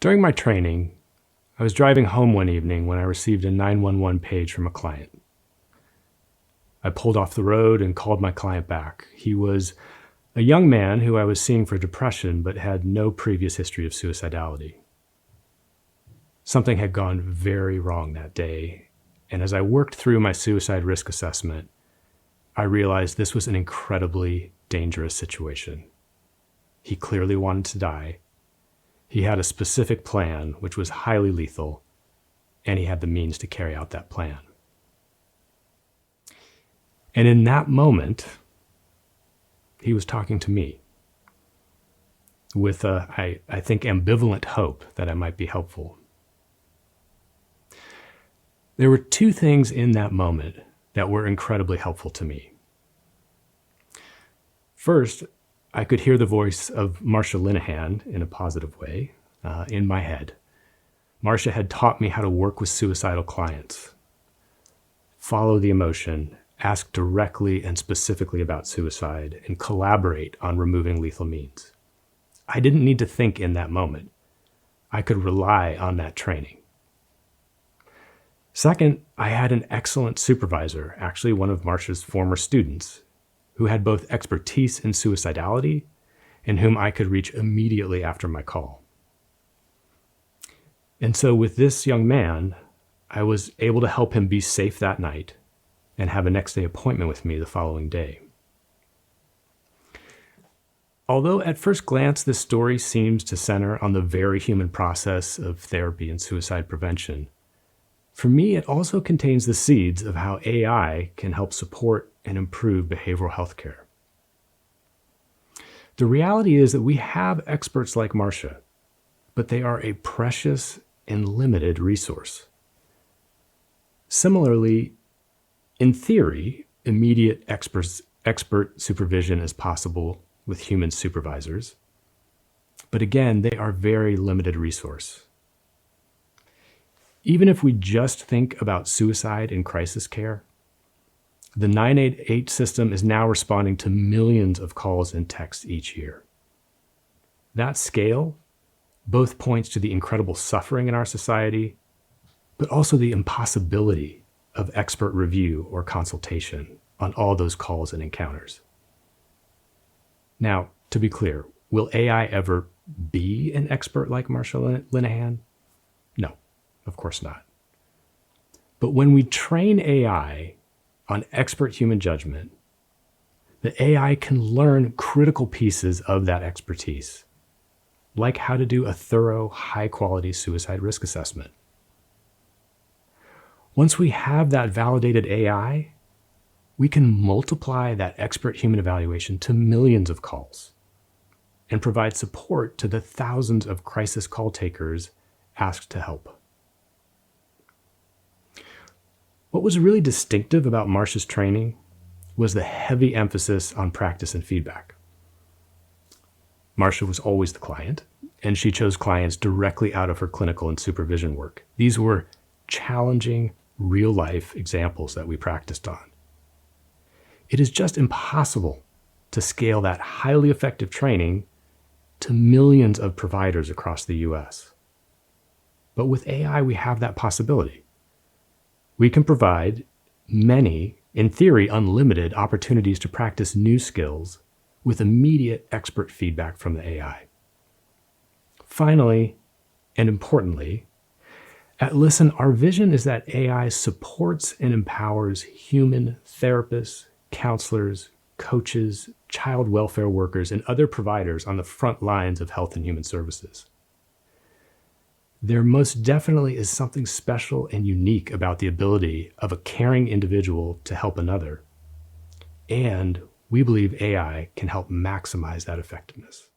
During my training, I was driving home one evening when I received a 911 page from a client. I pulled off the road and called my client back. He was a young man who I was seeing for depression but had no previous history of suicidality. Something had gone very wrong that day, and as I worked through my suicide risk assessment, I realized this was an incredibly dangerous situation. He clearly wanted to die. He had a specific plan, which was highly lethal, and he had the means to carry out that plan. And in that moment, he was talking to me with I think, ambivalent hope that I might be helpful. There were two things in that moment that were incredibly helpful to me. First, I could hear the voice of Marcia Linehan in a positive way in my head. Marcia had taught me how to work with suicidal clients, follow the emotion, ask directly and specifically about suicide, and collaborate on removing lethal means. I didn't need to think in that moment. I could rely on that training. Second, I had an excellent supervisor, actually one of Marcia's former students, who had both expertise in suicidality and whom I could reach immediately after my call. And so with this young man, I was able to help him be safe that night and have a next day appointment with me the following day. Although at first glance this story seems to center on the very human process of therapy and suicide prevention, for me it also contains the seeds of how AI can help support and improve behavioral health care. The reality is that we have experts like Marcia, but they are a precious and limited resource. Similarly, in theory, immediate expert supervision is possible with human supervisors, but again, they are very limited resource. Even if we just think about suicide in crisis care, the 988 system is now responding to millions of calls and texts each year. That scale both points to the incredible suffering in our society, but also the impossibility of expert review or consultation on all those calls and encounters. Now, to be clear, will AI ever be an expert like Marcia Linehan? No, of course not. But when we train AI on expert human judgment, the AI can learn critical pieces of that expertise, like how to do a thorough, high-quality suicide risk assessment. Once we have that validated AI, we can multiply that expert human evaluation to millions of calls and provide support to the thousands of crisis call takers asked to help. What was really distinctive about Marcia's training was the heavy emphasis on practice and feedback. Marcia was always the client, and she chose clients directly out of her clinical and supervision work. These were challenging, real-life examples that we practiced on. It is just impossible to scale that highly effective training to millions of providers across the US. But with AI, we have that possibility. We can provide many, in theory, unlimited opportunities to practice new skills with immediate expert feedback from the AI. Finally, and importantly, at Listen, our vision is that AI supports and empowers human therapists, counselors, coaches, child welfare workers, and other providers on the front lines of health and human services. There most definitely is something special and unique about the ability of a caring individual to help another, and we believe AI can help maximize that effectiveness.